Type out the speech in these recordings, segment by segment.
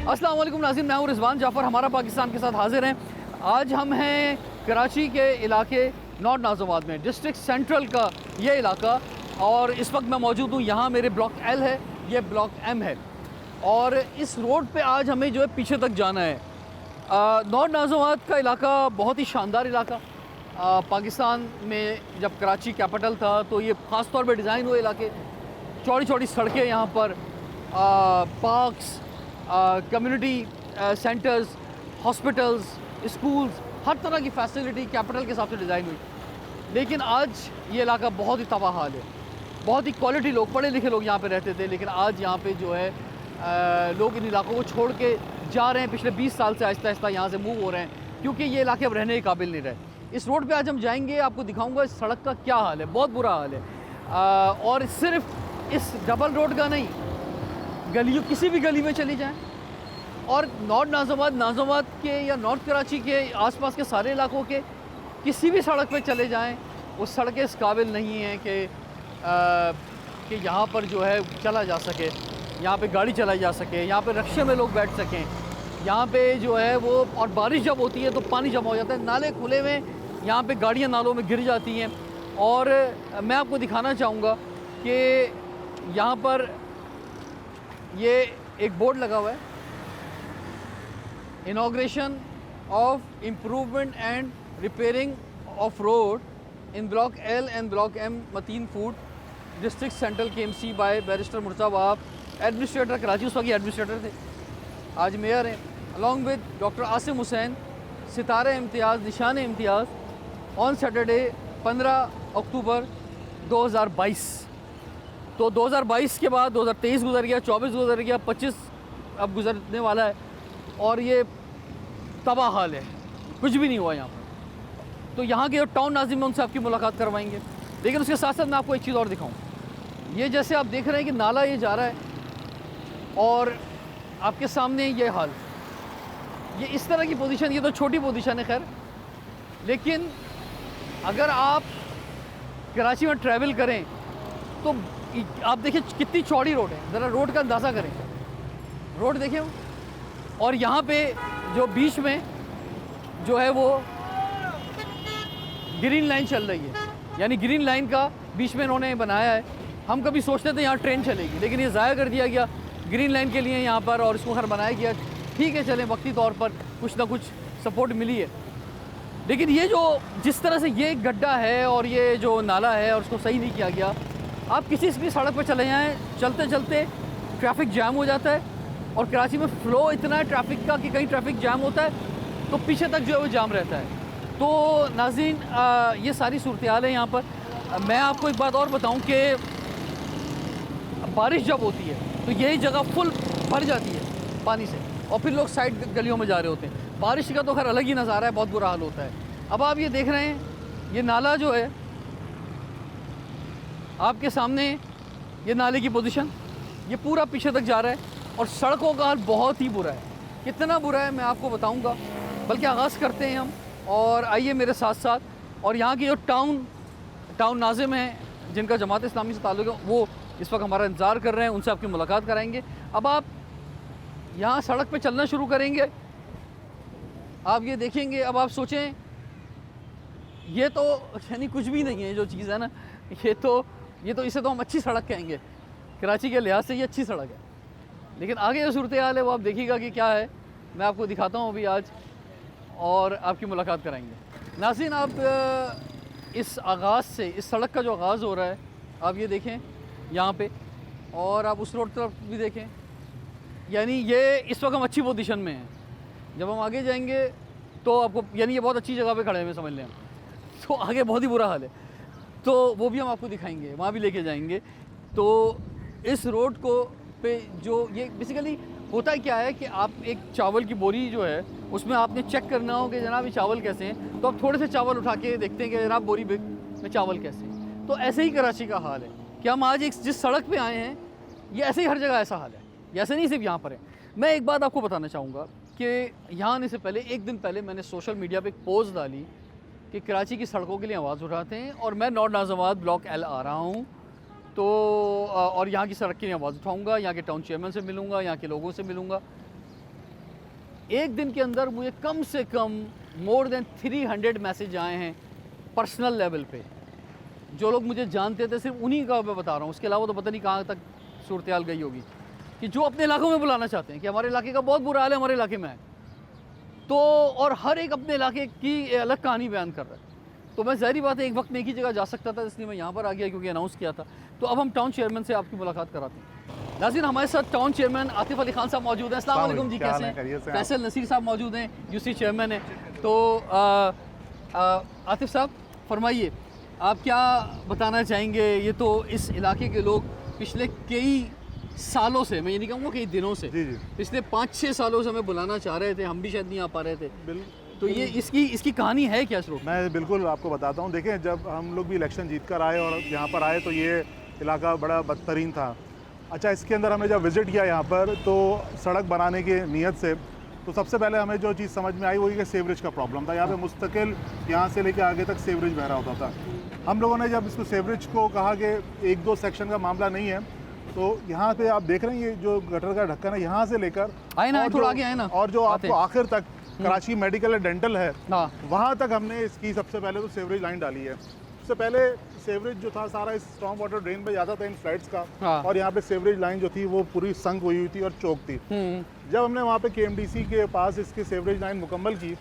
अस्सलाम वालेकुम नाज़रीन, मैं हूँ रिजवान जाफ़र, हमारा पाकिस्तान के साथ हाजिर हैं। आज हम हैं कराची के इलाके नॉर्थ नाज़िमाबाद में, डिस्ट्रिक्ट सेंट्रल का ये इलाका, और इस वक्त मैं मौजूद हूँ यहाँ। मेरे ब्लॉक एल है, ये ब्लॉक एम है, और इस रोड पे आज हमें जो है पीछे तक जाना है। नॉर्थ नाज़िमाबाद का इलाका बहुत ही शानदार इलाका। पाकिस्तान में जब कराची कैपिटल था तो ये ख़ास तौर पे डिज़ाइन हुए इलाके, चौड़ी चौड़ी सड़कें यहाँ पर, parks, community centres, hospitals, schools, हर तरह की फैसिलिटी कैपिटल के हिसाब से डिज़ाइन हुई। लेकिन आज ये इलाका बहुत ही तबाह हाल है। बहुत ही क्वालिटी लोग, पढ़े लिखे लोग यहाँ पे रहते थे, लेकिन आज यहाँ पे जो है लोग इन इलाकों को छोड़ के जा रहे हैं। पिछले 20 साल से आहिस्ता आहिस्ता यहाँ से मूव हो रहे हैं, क्योंकि ये इलाके अब रहने के काबिल नहीं रहे। इस रोड पे आज हम जाएंगे, आपको दिखाऊंगा इस सड़क का क्या हाल है। बहुत बुरा हाल है। और सिर्फ इस डबल रोड का नहीं, गलियों, किसी भी गली में चली जाएं, और नॉर्थ नाज़िमाबाद के या नॉर्थ कराची के आसपास के सारे इलाकों के किसी भी सड़क पे चले जाएं, वो सड़कें इस काबिल नहीं हैं कि यहाँ पर जो है चला जा सके, यहाँ पे गाड़ी चलाई जा सके, यहाँ पे रक्शे में लोग बैठ सकें। यहाँ पे जो है वो, और बारिश जब होती है तो पानी जमा हो जाता है, नाले खुले में, यहाँ पे गाड़ियाँ नालों में गिर जाती हैं। और मैं आपको दिखाना चाहूँगा कि यहाँ पर ये एक बोर्ड लगा हुआ है, inauguration of improvement and repairing of road in block L and block M मतीन food district central KMC by barrister Murtaza Wahab, administrator Karachi, उस वक्त एडमिनिस्ट्रेटर थे, आज मेयर हैं, along with doctor Asim Hussain, Sitara Imtiaz, निशान इम्तियाज़, ऑन सैटरडे 15 अक्टूबर 2022। तो 2022 के बाद 2023 गुजर गया, 24 गुजर गया, 25 अब गुजरने वाला है, और ये तबाह हाल है, कुछ भी नहीं हुआ यहाँ पर। तो यहाँ के जो टाउन नाज़िम में उनसे आपकी मुलाकात करवाएंगे। लेकिन उसके साथ साथ मैं आपको एक चीज़ और दिखाऊँ। ये जैसे आप देख रहे हैं कि नाला ये जा रहा है, और आपके सामने ये हाल, ये इस तरह की पोजीशन, ये तो छोटी पोजीशन है खैर, लेकिन अगर आप कराची में ट्रैवल करें तो आप देखिए कितनी चौड़ी रोड है, ज़रा रोड का अंदाज़ा करें, रोड देखें। और यहाँ पे जो बीच में जो है वो ग्रीन लाइन चल रही है, यानी ग्रीन लाइन का बीच में इन्होंने बनाया है। हम कभी सोचते थे यहाँ ट्रेन चलेगी, लेकिन ये ज़ाया कर दिया गया ग्रीन लाइन के लिए यहाँ पर, और इसको खैर बनाया गया। ठीक है, चलें, वक्ती तौर पर कुछ ना कुछ सपोर्ट मिली है, लेकिन ये जो जिस तरह से ये गड्ढा है और ये जो नाला है और उसको सही नहीं किया गया, आप किसी भी सड़क पर चले जाएँ, चलते चलते ट्रैफिक जैम हो जाता है। और कराची में फ़्लो इतना है ट्रैफिक का कि कहीं ट्रैफिक जैम होता है तो पीछे तक जो है वो जाम रहता है। तो नाज़रीन, ये सारी सूरत हाल है यहाँ पर। मैं आपको एक बात और बताऊँ कि बारिश जब होती है तो यही जगह फुल भर जाती है पानी से, और फिर लोग साइड गलियों में जा रहे होते हैं। बारिश का तो खैर अलग ही नज़ारा है, बहुत बुरा हाल होता है। अब आप ये देख रहे हैं, ये नाला जो है आपके सामने, ये नाले की पोजीशन, ये पूरा पीछे तक जा रहा है, और सड़कों का हाल बहुत ही बुरा है। कितना बुरा है मैं आपको बताऊंगा, बल्कि आगाज़ करते हैं हम, और आइए मेरे साथ साथ। और यहाँ की जो टाउन नाज़िम हैं जिनका जमात इस्लामी से ताल्लुक़ है, वो इस वक्त हमारा इंतज़ार कर रहे हैं, उनसे आपकी मुलाकात कराएंगे। अब आप यहाँ सड़क पे चलना शुरू करेंगे, आप ये देखेंगे, अब आप सोचें, ये तो यानी कुछ भी नहीं है जो चीज़ है ना, ये तो इसे तो हम अच्छी सड़क कहेंगे, कराची के लिहाज से ये अच्छी सड़क है। लेकिन आगे जो सूरत हाल है वो आप देखिएगा कि क्या है, मैं आपको दिखाता हूँ अभी आज, और आपकी मुलाकात कराएंगे। नाज़रीन, आप इस आगाज़ से, इस सड़क का जो आगाज़ हो रहा है, आप ये देखें यहाँ पे, और आप उस रोड तरफ भी देखें, यानी ये इस वक्त हम अच्छी पोजीशन में हैं। जब हम आगे जाएंगे तो आपको, यानी ये बहुत अच्छी जगह पे खड़े हुए समझ लें हम, तो आगे बहुत ही बुरा हाल है, तो वो भी हम आपको दिखाएंगे, वहाँ भी लेके जाएंगे। तो इस रोड को पे जो ये बेसिकली होता क्या है कि आप एक चावल की बोरी जो है उसमें आपने चेक करना हो कि जनाब ये चावल कैसे हैं, तो आप थोड़े से चावल उठा के देखते हैं कि जनाब बोरी में चावल कैसे हैं। तो ऐसे ही कराची का हाल है कि हम आज जिस सड़क पे आए हैं, ये ऐसे ही हर जगह ऐसा हाल है, ये ऐसे नहीं सिर्फ यहाँ पर है। मैं एक बात आपको बताना चाहूँगा कि यहाँ आने से पहले, एक दिन पहले मैंने सोशल मीडिया पर एक पोस्ट डाली कि कराची की सड़कों के लिए आवाज़ उठाते हैं, और मैं नॉर्थ नाज़िमाबाद ब्लॉक एल आ रहा हूँ, तो और यहाँ की सड़क की आवाज़ उठाऊँगा, यहाँ के टाउन चेयरमैन से मिलूँगा, यहाँ के लोगों से मिलूँगा। एक दिन के अंदर मुझे कम से कम मोर देन 300 मैसेज आए हैं पर्सनल लेवल पे। जो लोग मुझे जानते थे सिर्फ उन्हीं का मैं बता रहा हूँ, उसके अलावा तो पता नहीं कहाँ तक सूरत हाल गई होगी, कि जो अपने इलाकों में बुलाना चाहते हैं कि हमारे इलाके का बहुत बुरा हाल है, हमारे इलाके में है तो, और हर एक अपने इलाके की अलग कहानी बयान कर रहा है। तो मैं ज़ाहिर बात है एक वक्त में एक ही जगह जा सकता था, इसलिए मैं यहाँ पर आ गया क्योंकि अनाउंस किया था। तो अब हम टाउन चेयरमैन से आपकी मुलाकात कराते हैं। नाज़रीन, हमारे साथ टाउन चेयरमैन आतिफ अली खान साहब मौजूद हैं। अस्सलाम वालेकुम जी, कैसे हैं? फैसल नसीर साहब मौजूद हैं, यूसी चेयरमैन हैं। तो आतिफ साहब फरमाइए, आप क्या बताना चाहेंगे? ये तो इस इलाके के लोग पिछले कई सालों से, मैं ये नहीं कहूँगा कई दिनों से, पिछले 5-6 सालों से हमें बुलाना चाह रहे थे, हम भी शायद नहीं आ पा रहे थे। तो ये इसकी कहानी है क्या शुरू? मैं बिल्कुल आपको बताता हूँ। देखें, जब हम लोग भी इलेक्शन जीत कर आए और यहाँ पर आए तो ये इलाका बड़ा बदतरीन था। अच्छा, इसके अंदर हमने जब विज़िट किया यहाँ पर तो सड़क बनाने की नीयत से, तो सबसे पहले हमें जो चीज़ समझ में आई वो ये कि सीवरेज का प्रॉब्लम था। यहाँ पे मुस्तकिल यहाँ से लेकर आगे तक सीवरेज बह रहा होता था। हम लोगों ने जब इसको सीवरेज को कहा कि 1-2 सेक्शन का मामला नहीं है, तो यहाँ पे आप देख रहे हैं ये जो गटर का ढक्कन है यहाँ से लेकर और जो आपको आखिर तक कराची मेडिकल एंड डेंटल है वहाँ तक हमने इसकी सबसे पहले तो सीवरेज लाइन डाली है। उससे पहले सीवरेज जो था सारा इस स्टॉर्म वाटर ड्रेन पे जाता था इन फ्लैट्स का, और यहाँ पे सीवरेज लाइन जो थी वो पूरी संक हुई थी और चौक थी। जब हमने वहाँ पे KMDC के पास इसकी सीवरेज लाइन मुकम्मल की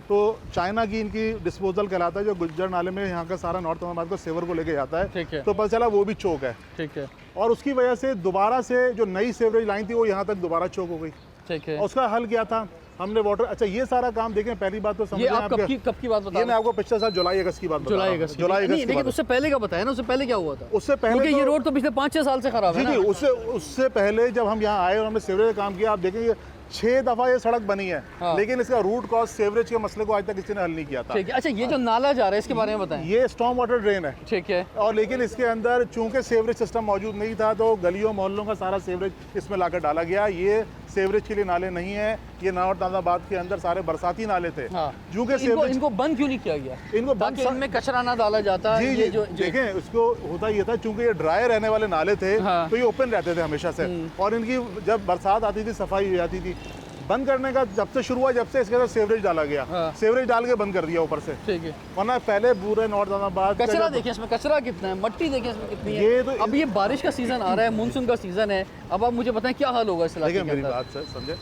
तो चाइना की इनकी डिस्पोजल कहलाता है, जो गुज्जर नाले में यहाँ का सारा नॉर्थ इस्लामाबाद को सेवर को लेके जाता है, तो पता चला वो भी चौक है। ठीक है। और उसकी वजह से दोबारा से जो नई सीवरेज लाइन थी वो यहाँ तक दोबारा चौक हो गई। ठीक है। उसका हल क्या था? हमने वाटर, अच्छा ये सारा काम देखें, पहली बात तो समझिए आप कब की बात बता, ये मैं आपको पिछले साल जुलाई अगस्त की बात बता रहा हूं। जुलाई अगस्त, लेकिन उससे पहले का बताया ना, उससे पहले क्या हुआ था? उससे पहले क्योंकि ये रोड तो पिछले 5-6 साल से खराब है ना। उससे पहले जब हम यहाँ आए और हमने सीवरेज काम किया, आप देखेंगे 6 दफा ये सड़क बनी है, लेकिन इसका रूट कॉज सीवरेज के मसले को आज तक किसी ने हल नहीं किया था। अच्छा, ये जो नाला जा रहा है इसके बारे में बताएं। ये स्टॉर्म वाटर ड्रेन है। ठीक है। और लेकिन इसके अंदर चूंकि सीवरेज सिस्टम मौजूद नहीं था तो गलियों मोहल्लों का सारा सीवरेज इसमें लाकर डाला गया। ये सीवरेज के लिए नाले नहीं है, ये नॉर्थ इस्लामाबाद के अंदर सारे बरसाती नाले थे। क्योंकि इनको बंद क्यों नहीं किया गया? इनको बंद, इनमें कचरा ना डाला जाता। जी, देखें, उसको होता ये था चूंकि ये ड्राई रहने वाले नाले थे तो ये ओपन रहते थे हमेशा से, और इनकी जब बरसात आती थी सफाई हो जाती थी। बंद करने का जब से शुरू हुआ, जब से इसके अंदर सीवरेज डाला गया, सीवरेज डाल के बंद कर दिया ऊपर से। ठीक है। वरना पहले पूरे नॉर्थ इस्लामाबाद कचरा देखिए, इसमें कचरा कितना है, मट्टी देखिए इसमें कितनी है। ये तो अब ये बारिश का सीजन आ रहा है, मानसून का सीजन है, अब आप मुझे बताएं क्या हाल होगा इस इलाके में? मेरी बात समझे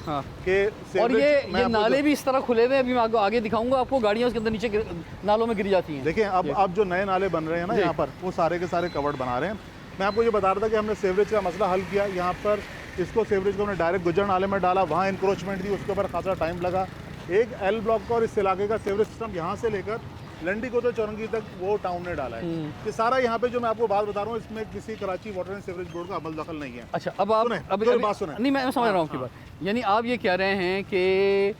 कि और ये नाले भी इस तरह खुले हुए हैं, अभी मैं आगे दिखाऊंगा आपको, गाड़ियाँ उसके अंदर नीचे नालों में गिर जाती हैं। देखिए, अब जो नए नाले बन रहे हैं ना यहाँ पर, वो सारे के सारे कवर्ड बना रहे हैं। मैं आपको ये बता रहा था कि हमने सीवरेज का मसला हल किया। यहाँ पर इसको सीवरेज को हमने डायरेक्ट गुज्जर नाले में डाला, वहाँ इंक्रोचमेंट थी, उसके ऊपर खासा टाइम लगा। एक L ब्लॉक का और इस इलाके का सीवरेज सिस्टम यहाँ से लेकर लंडी को तो चौरंगी तक वो टाउन ने डाला है। ये सारा यहाँ पे जो मैं आपको बात बता रहा हूँ, इसमें किसी Karachi water and sewerage board का अमल दखल नहीं है। अच्छा, अब आप अभी बात सुने। नहीं, मैं समझ रहा हूँ आपकी बात, यानी आप ये कह रहे हैं कि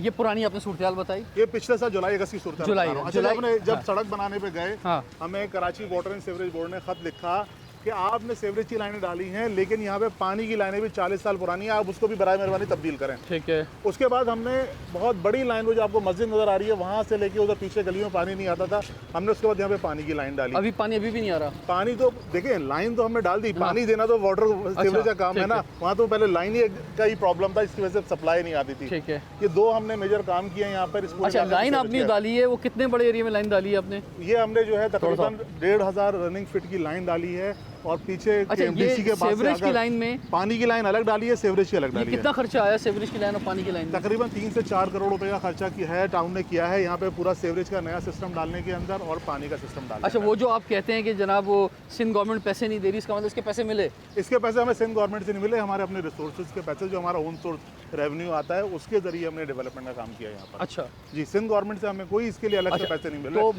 ये पुरानी आपने सूरत हाल बताई, ये पिछले साल जुलाई अगस्त की सूरत हाल। जब सड़क बनाने पे गए, हमें Karachi water and sewerage board ने खत लिखा कि आपने सीवरेज की लाइनें डाली हैं, लेकिन यहाँ पे पानी की लाइनें भी 40 साल पुरानी है, आप उसको भी बराए मेहरबानी तब्दील करें। ठीक है। उसके बाद हमने बहुत बड़ी लाइन, वो जो आपको मस्जिद नजर आ रही है, वहाँ से लेके उधर पीछे गलियों में पानी नहीं आता था, हमने उसके बाद यहाँ पे पानी की लाइन डाली। अभी पानी अभी भी नहीं आ रहा? पानी तो देखिए, लाइन तो हमने डाल दी, पानी देना तो वाटर सीवरेज का काम है ना। वहाँ तो पहले लाइन ही का ही प्रॉब्लम था, इसकी वजह से सप्लाई नहीं आती थी। ठीक है। ये 2 हमने मेजर काम किए यहाँ पर। अच्छा, लाइन आपने डाली है, वो कितने बड़े एरिया में लाइन डाली है आपने? ये हमने जो है तकरीबन 1500 रनिंग फीट की लाइन डाली है, और पीछे KMDC के पास सीवरेज की लाइन में पानी की लाइन अलग डाली है, सीवरेज की अलग डाली है। कितना खर्चा आया सीवरेज की लाइन और पानी की लाइन? तकरीबन 3 से 4 करोड़ रुपए का खर्चा किया है, टाउन ने किया है यहाँ पे पूरा सीवरेज का नया सिस्टम डालने के अंदर और पानी का सिस्टम डालने। अच्छा, वो जो आप कहते हैं कि जनाब वो सिंध गवर्नमेंट पैसे नहीं दे रही, इसका मतलब इसके पैसे मिले? इसके पैसे हमें सिंध गवर्नमेंट से नहीं मिले, हमारे अपने रिसोर्सेज के पैसे, जो हमारा ओन सोर्स रेवेन्यू आता है, उसके जरिए हमने डेवलपमेंट का काम किया यहाँ पर। अच्छा जी, सिंध गवर्नमेंट से हमें कोई इसके लिए अलग से पैसे नहीं मिले। तो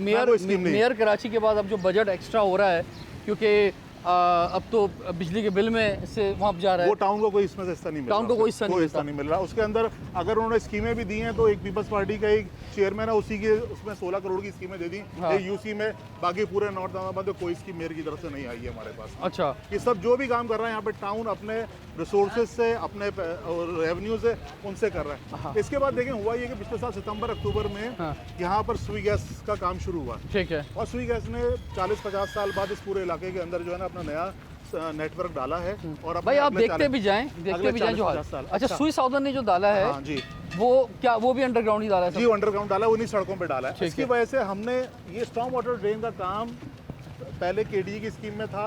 मेयर कराची के बाद अब जो बजट एक्स्ट्रा हो रहा है, क्योंकि अब तो बिजली के बिल में से वहाँ जा रहा है, वो टाउन को कोई इसमें से हिस्सा नहीं मिल रहा, टाउन को कोई हिस्सा नहीं मिल रहा। उसके अंदर अगर उन्होंने स्कीमें भी दी हैं तो एक पीपल्स पार्टी का एक चेयरमैन है, उसी के उसमें 16 करोड़ की स्कीमें दे दी एक यूसी में, बाकी पूरे नॉर्थ इस्लामाबाद में कोई स्कीम मेयर की तरफ से नहीं आई है हमारे पास। अच्छा, ये सब जो भी काम कर रहा है यहाँ पे टाउन अपने रिसोर्सेज से, अपने रेवेन्यू से, उनसे कर रहा है। इसके बाद देखें, हुआ ये कि पिछले साल सितंबर अक्टूबर में यहाँ पर सुई गैस का काम शुरू हुआ। ठीक है। और सुई गैस ने 40-50 साल बाद इस पूरे इलाके के अंदर जो है ना अपना नया नेटवर्क डाला है। और भाई आप देखते भी जाएं जो हाल। अच्छा, सुई साउदर्न ने जो डाला है, हाँ जी, वो क्या वो भी अंडरग्राउंड ही डाला है? जी अंडरग्राउंड डाला, उन्हीं सड़कों पे डाला है। इसकी वजह से हमने ये स्टॉर्म वाटर ड्रेन का काम पहले केडीए की स्कीम में था,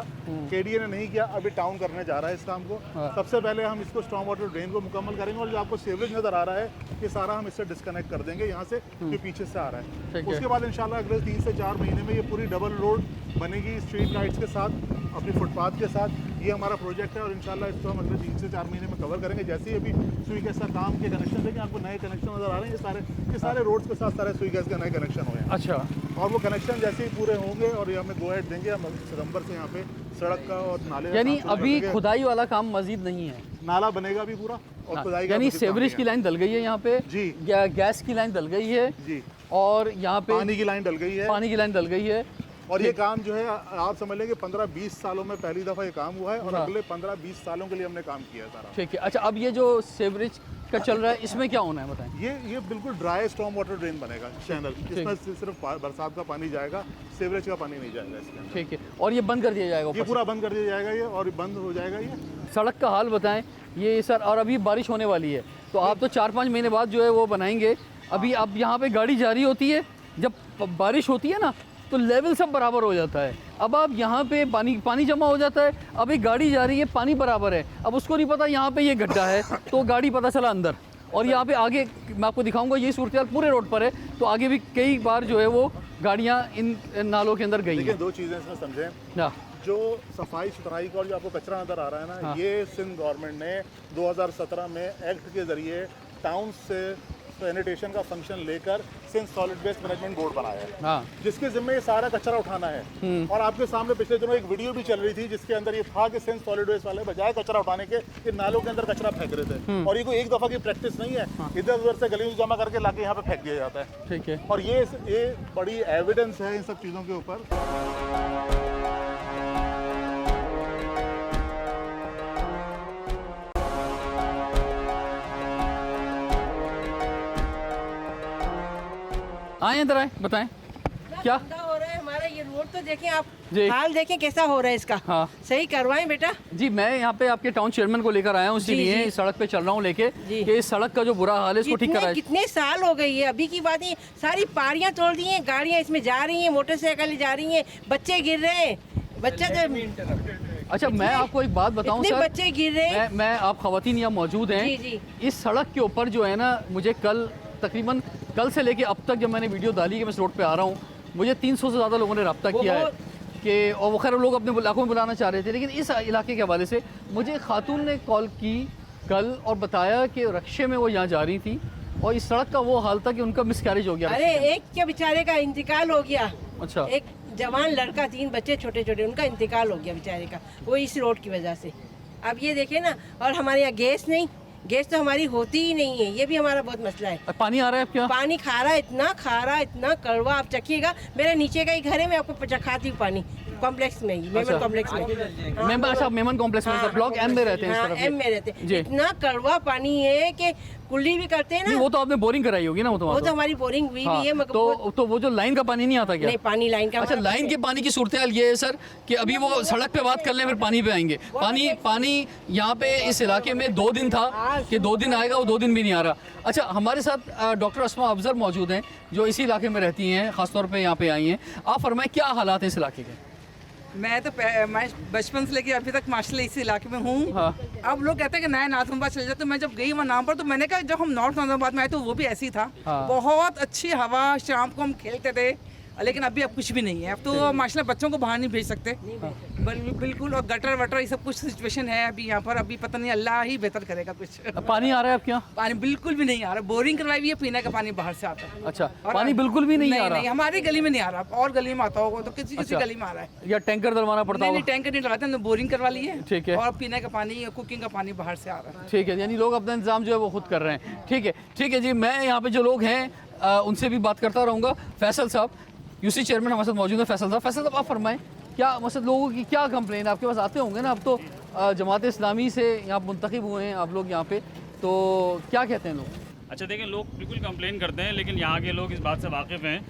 केडीए ने नहीं किया, अभी टाउन करने जा रहा है इस काम को। सबसे पहले हम इसको स्टॉर्म वाटर ड्रेन को मुकम्मल करेंगे, और जो आपको सीवरेज नज़र आ रहा है ये सारा हम इससे डिस्कनेक्ट कर देंगे यहाँ से, जो पीछे से आ रहा है। उसके बाद इंशाल्लाह अगले 3 से 4 महीने में ये पूरी डबल रोड बनेगी, स्ट्रीट लाइट्स के साथ, अपनी फुटपाथ के साथ। ये हमारा प्रोजेक्ट है और इंशाल्लाह इसको हम अगले 3 से 4 महीने में कवर करेंगे। जैसे ही अभी सुई गैस का काम के कनेक्शन देंगे, आपको नए कनेक्शन नज़र आ रहे हैं, ये सारे रोड्स के साथ सारे सुई गैस के नए कनेक्शन हुए हैं। अच्छा। और वो कनेक्शन जैसे ही पूरे होंगे और ये हमें गो हेड देंगे, हम सितंबर से यहाँ पे सड़क का और नाले का यानी काम शुरू अभी कर देंगे। खुदाई वाला काम मजीद नहीं है, नाला बनेगा भी पूरा और खुदाई का यानी मजीद काम सेवरेज नहीं की लाइन डल गई है यहाँ पे जी। गैस की लाइन डल गई है जी, और यहाँ पे पानी की लाइन डल गई है, पानी की लाइन डल गई है। और ये काम जो है आप समझ लेंगे 15-20 सालों में पहली दफ़ा ये काम हुआ है, और अगले 15-20 सालों के लिए हमने काम किया है सारा। ठीक है। अच्छा, अब ये जो सेवरेज का चल रहा है, इसमें क्या होना है बताएं? ये बिल्कुल ड्राई स्टॉर्म वाटर ड्रेन बनेगा चैनल, जिसमें सिर्फ बरसात का पानी जाएगा, सेवरेज का पानी नहीं जाएगा इसके अंदर। ठीक है। और ये बंद कर दिया जाएगा? ये पूरा बंद कर दिया जाएगा ये, और बंद हो जाएगा ये। सड़क का हाल बताएं ये सर, और अभी बारिश होने वाली है, तो आप तो 4-5 महीने बाद जो है वो बनाएंगे। अभी अब यहाँ पे गाड़ी जा रही होती है, जब बारिश होती है ना तो लेवल सब बराबर हो जाता है। अब आप यहाँ पे पानी जमा हो जाता है, अब एक गाड़ी जा रही है, पानी बराबर है, अब उसको नहीं पता यहाँ पे ये गड्ढा है, तो गाड़ी पता चला अंदर। और यहाँ पे आगे मैं आपको दिखाऊंगा, ये सूरत पूरे रोड पर है, तो आगे भी कई बार जो है वो गाड़ियाँ इन नालों के अंदर गई हैं। 2 चीज़ें इसमें समझें, जो सफाई सुथराई का और जो आपको कचरा नज़र आ रहा है ना, ये सिंध गवर्नमेंट ने 2017 में एक्ट के ज़रिए टाउन से सैनिटेशन का फंक्शन लेकर Sindh solid waste management board बनाया है। हाँ। जिसके जिम्मे ये सारा कचरा उठाना है। और आपके सामने पिछले दिनों एक वीडियो भी चल रही थी जिसके अंदर ये था कि सिंध सॉलिड वेस्ट वाले बजाय कचरा उठाने के ये नालों के अंदर कचरा फेंक रहे थे। और ये कोई एक दफ़ा की प्रैक्टिस नहीं है, इधर उधर से गली में जमा करके लाके यहाँ पे फेंक दिया जाता है। ठीक है। और ये बड़ी एविडेंस है इन सब चीज़ों के ऊपर। आए इधर आए, बताएं क्या हो रहा है हमारा ये रोड, तो देखें आप, जी। हाल देखें कैसा हो रहा है इसका। हाँ। सही करवाएं बेटा। जी, मैं यहाँ पे आपके टाउन चेयरमैन को लेकर आया हूँ, इसीलिए इस सड़क पे चल रहा हूँ लेके कि इस सड़क का जो बुरा हाल है इसको ठीक कराएं। कितने साल हो गई है, अभी की बात है, सारी पारियां तोड़ दी हैं, गाड़ियां इसमें जा रही हैं, मोटरसाइकिल जा रही हैं, बच्चे गिर रहे हैं, बच्चा तो। अच्छा, मैं आपको एक बात बताऊं सर, बच्चे गिर रहे हैं। मैं आप खवातीन यहाँ मौजूद हैं। जी, जी। इस सड़क के ऊपर जो है ना, मुझे तकरीबन कल से लेके अब तक जब मैंने वीडियो डाली कि मैं इस रोड पे आ रहा हूँ, मुझे 300 से ज़्यादा लोगों ने रब्ता किया है कि, और वो खैर लोग अपने इलाकों में बुलाना चाह रहे थे, लेकिन इस इलाके के हवाले से मुझे खातून ने कॉल की कल और बताया कि रक्शे में वो यहाँ जा रही थी और इस सड़क का वो हाल था कि उनका मिसकैरेज हो गया। अरे एक के बेचारे का इंतकाल हो गया। अच्छा। एक जवान लड़का, 3 बच्चे छोटे छोटे, उनका इंतकाल हो गया बेचारे का, वो इस रोड की वजह से। अब ये देखे ना, और हमारे यहाँ गैस नहीं, गैस तो हमारी होती ही नहीं है, ये भी हमारा बहुत मसला है। पानी आ रहा है क्या? पानी खारा, इतना खारा, इतना कड़वा, आप चखिएगा। मेरे नीचे का ही घर है, मैं आपको चखाती हूँ पानी, कॉम्प्लेक्स में ही, मेमन कॉम्प्लेक्स में। अच्छा, मेमन कॉम्प्लेक्स में, ब्लॉक एम में रहते हैं इस तरफ। एम में रहते हैं। इतना कड़वा पानी है कि कुल्ली भी करते हैं ना। वो तो आपने बोरिंग कराई होगी ना? वो तो हमारी बोरिंग हुई भी है। तो वो जो लाइन का पानी नहीं आता क्या? नहीं, पानी लाइन का। अच्छा, लाइन के पानी की सूरत हाल ये है सर कि अभी वो सड़क पे बात कर लें, फिर पानी पे आएंगे। पानी यहाँ पे इस इलाके में 2 दिन था कि 2 दिन आएगा, वो 2 दिन भी नहीं आ रहा। अच्छा, हमारे साथ डॉक्टर अस्मा अफजल मौजूद हैं जो इसी इलाके में रहती हैं, खासतौर पे यहाँ पे आई हैं। आप फरमाएं क्या हालात हैं इस इलाके के? मैं बचपन से लेके अभी तक माशाल्लाह इस इलाके में हूँ। हाँ। अब लोग कहते हैं कि नया नाज़िमाबाद चले जाते, तो मैं जब गई वहाँ नाम पर, तो मैंने कहा जब हम नॉर्थ नाज़िमाबाद में आए तो वो भी ऐसी था। हाँ। बहुत अच्छी हवा, शाम को हम खेलते थे, लेकिन अभी अब कुछ भी नहीं है। अब तो माशाल्लाह बच्चों को बाहर नहीं भेज सकते बिल्कुल, और गटर वटर ये सब कुछ सिचुएशन है अभी यहाँ पर। अभी पता नहीं, अल्लाह ही बेहतर करेगा कुछ। पानी आ रहा है आपके यहाँ? पानी बिल्कुल भी नहीं आ रहा, बोरिंग करवाई हुई है, पीने का पानी बाहर से आता है। अच्छा, पानी बिल्कुल भी नहीं आ रहा? नहीं, हमारी गली में नहीं आ रहा, और गली में आता होगा तो किसी गली में आ रहा है। या टैंकर डलवाना पड़ता नहीं, टैंकर नहीं डलवाते, हमने बोरिंग करवा ली है। ठीक है। और पीने का पानी, कुकिंग का पानी बाहर से आ रहा है। ठीक है, यानी लोग अपना इंतजाम जो है वो खुद कर रहे हैं। ठीक है जी, मैं यहाँ पे जो लोग हैं उनसे भी बात करता रहूँगा। फैसल साहब, यूसी चेयरमैन हमारे साथ मौजूद है। फैसल साहब आप फरमाएं, क्या मतलब लोगों की क्या कंप्लेन, आपके पास आते होंगे ना, अब तो जमात इस्लामी से यहाँ मुंतखब हुए हैं आप लोग यहाँ पे, तो क्या कहते हैं लोग? अच्छा, देखें, लोग बिल्कुल कंप्लेन करते हैं, लेकिन यहाँ के लोग इस बात से वाकिफ़ हैं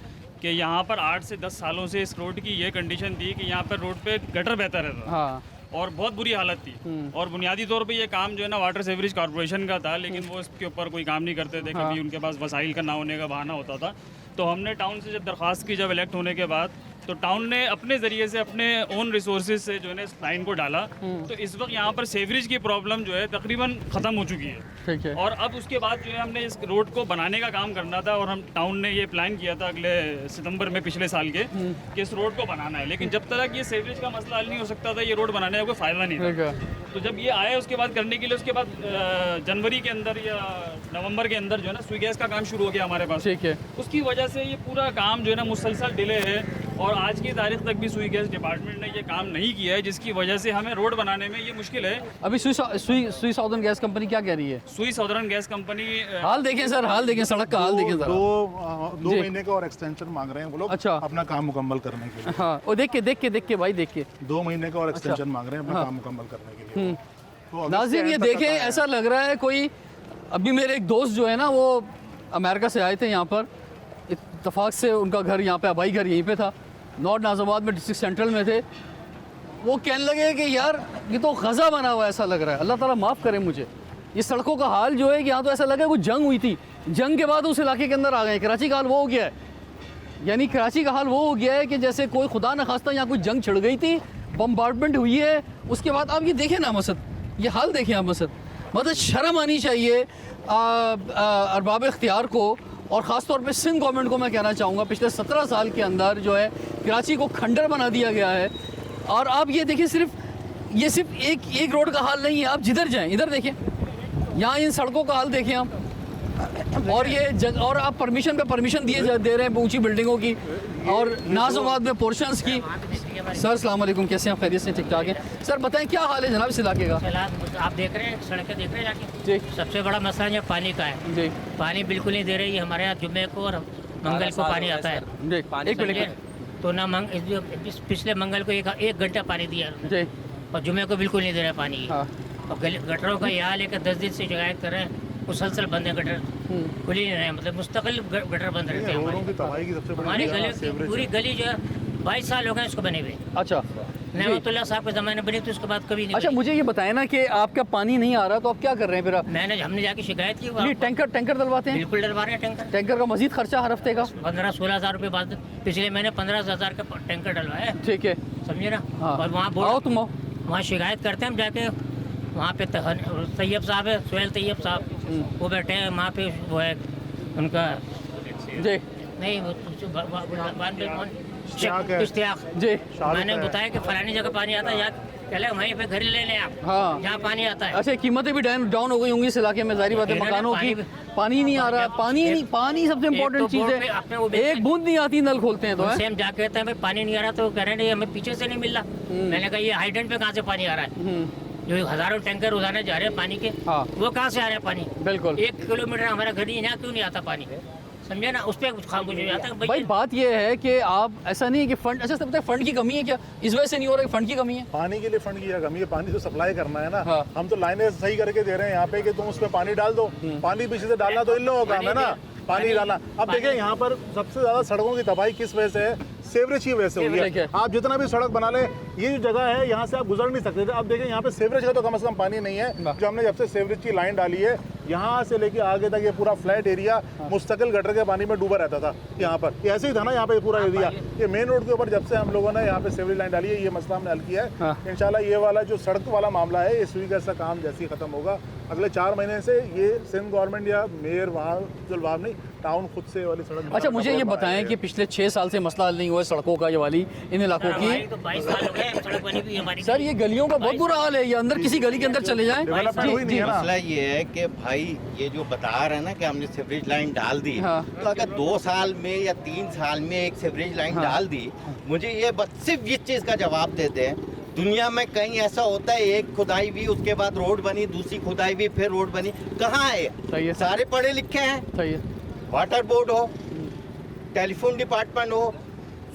कि यहाँ पर 8 से 10 सालों से इस रोड की ये कंडीशन थी कि यहाँ पर रोड पे गटर बहता रहता था हाँ और बहुत बुरी हालत थी। और बुनियादी तौर पे ये काम जो है ना वाटर सेवरेज कॉर्पोरेशन का था, लेकिन वो इसके ऊपर कोई काम नहीं करते थे। कभी उनके पास वसाइल का ना होने का बहाना होता था। तो हमने टाउन से जब दरख्वास्त की, जब इलेक्ट होने के बाद, तो टाउन ने अपने ज़रिए से अपने ओन रिसोर्सेज से जो है ना इस लाइन को डाला। तो इस वक्त यहाँ पर सेवरेज की प्रॉब्लम जो है तकरीबन ख़त्म हो चुकी है। ठीक है। और अब उसके बाद जो है हमने इस रोड को बनाने का काम करना था, और हम टाउन ने ये प्लान किया था अगले सितंबर में पिछले साल के कि इस रोड को बनाना है। लेकिन जब तक ये सेवरेज का मसला हल नहीं हो सकता था, ये रोड बनाने का कोई फ़ायदा नहीं ठीक था। है। तो जब ये आया उसके बाद करने के लिए, उसके बाद जनवरी के अंदर या नवंबर के अंदर जो है ना स्वी गैस का काम शुरू हो गया हमारे पास। ठीक है। उसकी वजह से ये पूरा काम जो है ना मुसलसल डिले है, और आज की तारीख तक भी स्वी गैस डिपार्टमेंट ने ये काम नहीं किया है, जिसकी वजह से हमें रोड बनाने में ये मुश्किल है। अभी सुई साउदर्न गैस कंपनी क्या कह रही है? स्वी साउदर्न गैस कंपनी हाल देखें सर, हाल देखें, सड़क का हाल देखें जरा। दो जी। महीने का और एक्सटेंशन मांग रहे हैं वो लोग, अच्छा। अपना काम मुकम्मल करने के लिए। हाँ, और देख के भाई देख के 2 महीने का और एक्सटेंशन मांग रहे हैं अपना काम मुकम्मल करने के लिए। तो अगस्त नाज़रीन के ये end तक देखें, आता है। ऐसा लग रहा है कोई, अभी मेरे एक दोस्त जो है ना वो अमेरिका से आए थे यहाँ पर, इत्तफाक से उनका घर यहाँ पे, आबाई घर यहीं पे था, नॉर्थ नाज़ाबाद में, डिस्ट्रिक्ट सेंट्रल में थे। वो कहने लगे कि यार ये तो ग़ज़ा बना हुआ ऐसा लग रहा है। अल्लाह ताला माफ़ करे मुझे, ये सड़कों का हाल जो है कि यहाँ तो ऐसा लगा कुछ जंग हुई थी, जंग के बाद उस इलाके के अंदर आ गए। कराची का हाल वो हो गया है, यानी कराची का हाल वो हो गया है कि जैसे कोई खुदा न खास्ता यहाँ कोई जंग छिड़ गई थी, बम्बार्डमेंट हुई है, उसके बाद आप ये देखें ना मसद, ये हाल देखें आप मसद। मतलब शर्म आनी चाहिए अरबाब इख्तियार को, और ख़ास तौर पे सिंध गवर्नमेंट को मैं कहना चाहूँगा, पिछले 17 साल के अंदर जो है कराची को खंडर बना दिया गया है। और आप ये देखिए, ये सिर्फ एक रोड का हाल नहीं है, आप जिधर जाएँ इधर देखें, यहाँ इन सड़कों का हाल देखें आप, और ये और आप परमिशन पे परमिशन दे रहे हैं ऊंची बिल्डिंगों की, और नाज़ाबाद में पोर्शंस की। सर अस्सलाम वालेकुम, कैसे हैं आप? खैरियत से? ठीक ठाक है सर, बताएं क्या हाल है जनाब इस इलाके का? आप देख रहे हैं, सड़कें देख रहे हैं जाके। जी सबसे बड़ा मसला जो पानी का है, जी पानी बिल्कुल नहीं दे रही है। हमारे यहाँ जुम्मे को और मंगल को पानी आता है, जी, एक समझे? मिनट तो ना पिछले मंगल को एक घंटा पानी दिया, जी, और जुम्मे को बिल्कुल नहीं दे रहा है पानी। हाँ, और गटरों का यह हाल है कि 10 दिन से शिकायत कर रहे हैं, मुसलसल बंद है गटर, खुल ही नहीं रहे, मतलब मुस्तकिल गटर बंद रहते हैं रोडों की तबाही की सबसे बड़ी हमारी वजह गली, सीवरेज पूरी है। गली जो है 22 साल हो गए इसको बने हुए। अच्छा नेमतुल्लाह साहब के ज़माने में बनी, तो उसके बाद कभी नहीं अच्छा, बनी। मुझे ये बताएं ना कि आपका पानी नहीं आ रहा तो आप क्या कर रहे हैं फिर? हमने जाके शिकायत की, नहीं, टैंकर डलवाते हैं? बिल्कुल डलवा रहे हैं टैंकर। टैंकर का मजीद खर्चा हर हफ्ते का 15-16 हज़ार रुपये बाद, पिछले महीने 15,000 का टैंकर डलवाया है, ठीक है। समझे ना। हाँ। और वहाँ आओ तुम आओ। वहाँ शिकायत करते हैं हम जाके, वहाँ पे तैयब साहब है, सुहेल तैयब साहब, वो बैठे हैं वहाँ पे, वो है उनका जी नहीं इश्तियाक है। इश्तियाक जी, मैंने है। बताया कि फलानी जगह पानी आता है, या पहले वहीं पे घर ही ले लें आप, हाँ। जहाँ पानी आता है। अच्छा, कीमतें भी डाउन हो गई होंगी इस इलाके में, जाहिर बात है, इन्होंने मकानों की पानी- पानी नहीं आ रहा, पानी सबसे इम्पोर्टेंट तो चीज़ बोर्ड पे आपने वो है। बेच- एक बूंद नहीं आती, नल खोलते हैं तो उनसे है। हम जाके कहते हैं भाई पानी नहीं आ रहा, तो कह रहे हैं हमें पीछे से नहीं मिल रहा। मैंने कहा ये हाइडेंट पे कहाँ से पानी आ रहा है? जो हजारों टैंकर रोजाना जा रहे हैं पानी के, हाँ। वो कहाँ से आ रहे हैं पानी? बिल्कुल। 1 किलोमीटर हमारा घर ही, यहाँ क्यों नहीं आता पानी? समझे ना, उस पर खामोश हो जाता है भाई बात ये है कि आप, ऐसा नहीं है कि फंड, अच्छा सब फंड की कमी है क्या? इस वजह से नहीं हो रहा, फंड की कमी है? पानी के लिए फंड की क्या कमी है? पानी तो सप्लाई करना है ना। हाँ। हम तो लाइनें सही करके दे रहे हैं यहाँ पे कि तुम उसमें पानी डाल दो। पानी पीछे से डालना तो इन लोगों का काम है ना, पानी डालना। अब देखिए यहाँ पर सबसे ज्यादा सड़कों की तबाही किस वजह से है? सेवरेज की वजह से हुई ठीक है। है। आप जितना भी सड़क बना ले, ये जो जगह है यहाँ से आप गुजर नहीं सकते थे। अब देखिए यहाँ पे सेवरेज का तो कम से कम पानी नहीं है। जो हमने जब से सेवरेज की लाइन डाली है, यहाँ से लेके आगे तक ये पूरा फ्लैट एरिया मुस्तकिल गटर के पानी में डूबा रहता था। यहाँ पर ये ऐसे ही था ना, यहाँ पे पूरा एरिया, ये मेन रोड के ऊपर जब से हम लोगों ने यहाँ पे सेवरेज लाइन डाली है, ये मसला हमने हल किया है। इंशाल्लाह ये वाला जो सड़क वाला मामला है, ये स्वी गैस का काम जैसे ही खत्म होगा, अगले 4 महीने से ये सिंध गवर्नमेंट या मेयर वहाँ जुलवाब नहीं, टाउन खुद से वाली सड़क। अच्छा, मुझे ये बताएं कि पिछले 6 साल से मसला हल नहीं हुआ है सड़कों का, ये वाली इन इलाकों हमारी की? तो 22 साल हो गए, सड़क बनी हुई है हमारी। सर ये गलियों का बहुत बुरा हाल है, ये अंदर किसी गली के अंदर चले जाएं। डेवलपमेंट हुई नहीं है ना। मसला ये है कि भाई ये जो बता रहे हैं ना कि हमने सीवरेज लाइन डाल दी, हाँ। तो अगर 2 साल में या 3 साल में एक सीवरेज लाइन डाल दी, मुझे ये सिर्फ इस चीज़ का जवाब देते हैं, दुनिया में कहीं ऐसा होता है एक खुदाई भी, उसके बाद रोड बनी, दूसरी खुदाई भी, फिर रोड बनी? कहाँ है? सही है। सारे पढ़े लिखे हैं, सही है। वाटर बोर्ड हो, टेलीफोन डिपार्टमेंट हो,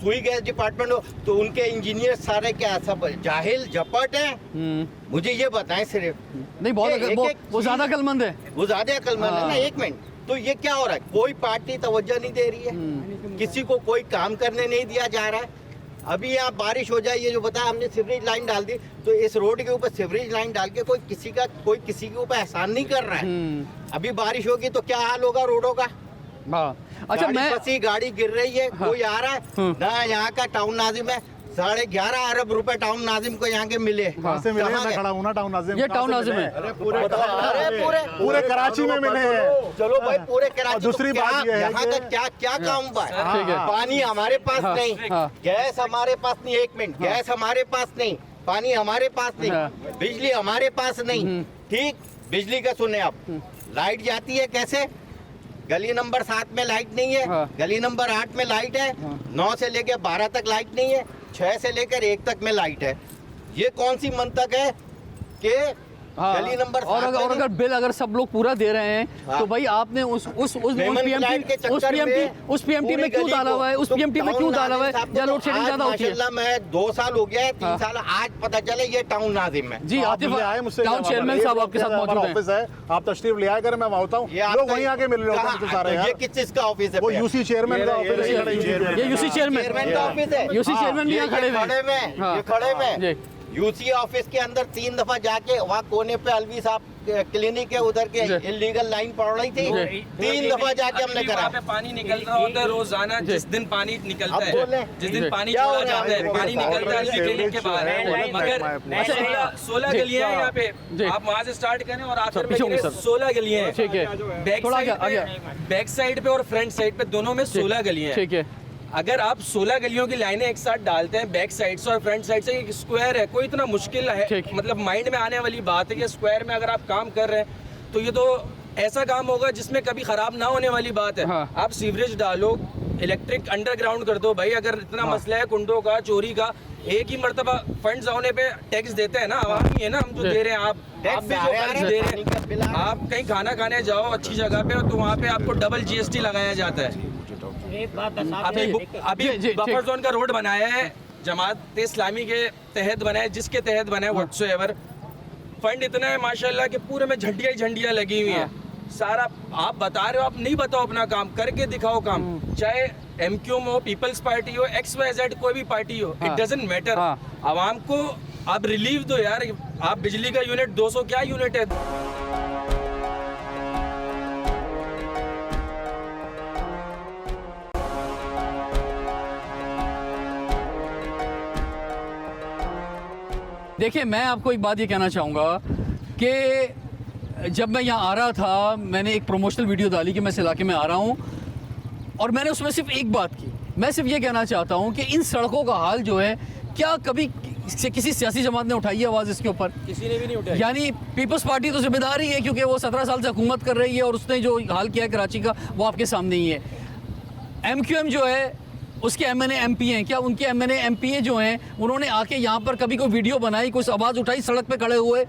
सुई गैस डिपार्टमेंट हो, तो उनके इंजीनियर सारे क्या सब जाहिल झपट हैं? मुझे ये बताएं सिर्फ। नहीं, बहुत ये वो एक-एक वो चीज़- ज्यादा अक्लमंद है। वो ज्यादा अक्लमंद है ना। हाँ। 1 मिनट, तो ये क्या हो रहा है, कोई पार्टी तवज्जो नहीं दे रही है, किसी को कोई काम करने नहीं दिया जा रहा है। अभी यहाँ बारिश हो जाए, ये जो बताया हमने सीवरेज लाइन डाल दी, तो इस रोड के ऊपर सीवरेज लाइन डाल के कोई किसी के ऊपर एहसान नहीं कर रहा है। अभी बारिश होगी तो क्या हाल होगा रोडों का। हाँ अच्छा, मैं फंसी गाड़ी गिर रही है, कोई आ रहा है ना। यहाँ का टाउन नाजिम है, 11.5 अरब रुपए टाउन नाजिम को यहाँ के मिले। कहाँ से मिले? कहाँ मैं गए? खड़ा हूँ ना टाउन नाजिम। ये टाउन नाजिम है। अरे पूरे कराची में मिले हैं। चलो भाई पूरे कराची। और दूसरी तो बात ये है यहाँ कि- का क्या काम हुआ है? ठीक है। पानी हमारे पास हाँ, नहीं, हाँ। गैस हमारे पास नहीं, 1 मिनट, गैस हमारे पास नहीं, पानी हमारे पास नहीं, हाँ। बिजली हमारे पास नहीं। ठीक, बिजली का सुने आप, लाइट जाती है कैसे? गली नंबर 7 में लाइट नहीं है, हाँ। गली नंबर 8 में लाइट है, 9 से लेकर 12 तक लाइट नहीं है, 6 से लेकर 1 तक में लाइट है। ये कौन सी मंतक है कि हाँ, गली नंबर और 7 अगर बिल अगर सब लोग पूरा दे रहे हैं हाँ। तो भाई आपने उस लेमन फ्लैट के चक्कर में उस पीएमटी में पूरी क्यों गली डाला हुआ है? को- उस तो पीएमटी में टाउन क्यों डाला हुआ है? नाजिम साहब या को लोड शेडिंग आज ज्यादा होती है? माशाल्लाह मैं 2 साल हो गया है, 3 हाँ। साल आज पता चले ये टाउन नाजिम है। जी आप आतिफ मिलने आए मुझसे, टाउन चेयरमैन साहब आपके साथ मौजूद हैं। ऑफिस है, आप तशरीफ ले आए, मैं वहाँ होता हूँ, ये लोग वहीं आके मिल रहे होते हैं सारे ये यार। किस चीज का ऑफिस है? वो यूसी चेयरमैन का ऑफिस है। ये यूसी चेयरमैन चेयरमैन का ऑफिस है। यूसी चेयरमैन भी ये यहाँ खड़े हुए खड़े हैं। में, हाँ। ये खड़े में जी। यूसी ऑफिस के अंदर 3 दफा जाके वहाँ कोने पे अलवी साहब क्लिनिक है, उधर के जी। इलीगल लाइन पड़ रही थी, जी। 3 दफा जाके हमने करा। वहाँ पे पानी निकल रहा होता है रोजाना, जिस दिन पानी निकलता अब बोले। है, जिस जी। दिन पानी क्या हो छोड़ा रहा है? जाता है, पानी देखिए, निकलता है सेवरेज क्लिनिक के बाहर। सेवरेज मगर लाइन 16 जी। गलियां हैं यहाँ पे, जी। आप वहाँ से स्टार्ट करें और आखिर में पीछे होंगे गिरे सर। 16 गलियां हैं। ठीक है, बैक थोड़ा साइड आगे, पे, बैक साइड पे और फ्रंट साइड पे दोनों में 16 गलियां हैं। ठीक है। अगर आप 16 गलियों की लाइनें एक साथ डालते हैं, बैक साइड से और फ्रंट साइड से, एक स्क्वायर है, कोई इतना मुश्किल है, ठीक। मतलब माइंड में आने वाली बात है कि स्क्वायर में अगर आप काम कर रहे हैं तो ये तो ऐसा काम होगा जिसमें कभी खराब ना होने वाली बात है। हाँ। आप सीवरेज डालो, इलेक्ट्रिक अंडरग्राउंड कर दो भाई। अगर इतना मसला है कुंडों का, चोरी का, एक ही मर्तबा फंड्स होने पे टैक्स देते हैं ना, आवाम ही है ना, हम जो जी। दे रहे हैं, आप भी जो टैक्स दे रहे हैं। आप कहीं खाना खाने जाओ अच्छी जगह पे तो वहाँ पे आपको डबल GST लगाया जाता है। एक बात बता अभी जी, जी, बफर ठीक। जोन का रोड बनाया है, जमात इस्लामी के तहत बनाया है, जिसके तहत बनाया है, व्हाट्सएवर फंड इतना है माशाल्लाह कि पूरे में झंडियाँ ही झंडियाँ लगी हुई हैं। सारा आप बता रहे हो, आप नहीं बताओ अपना काम करके दिखाओ काम। चाहे MQM हो, पीपल्स पार्टी हो, XYZ कोई भी पार्टी हो, हाँ। It doesn't matter. हाँ। आवाम को आप रिलीफ दो यार। आप बिजली का यूनिट 200 क्या यूनिट है? देखिए, मैं आपको एक बात ये कहना चाहूँगा कि जब मैं यहाँ आ रहा था, मैंने एक प्रमोशनल वीडियो डाली कि मैं इस इलाके में आ रहा हूँ, और मैंने उसमें सिर्फ एक बात की। मैं सिर्फ ये कहना चाहता हूँ कि इन सड़कों का हाल जो है, क्या कभी किसी सियासी जमात ने उठाई है आवाज़ इसके ऊपर? किसी ने भी नहीं उठाया। यानी पीपल्स पार्टी तो जिम्मेदार ही है, क्योंकि वो 17 साल से हुकूमत कर रही है और उसने जो हाल किया है कराची का, वो आपके सामने ही है। MQM जो है, उसके MNA MP हैं, क्या उनके MNA MPA जो हैं, उन्होंने आके यहाँ पर कभी कोई वीडियो बनाई, कुछ आवाज़ उठाई सड़क पे खड़े हुए?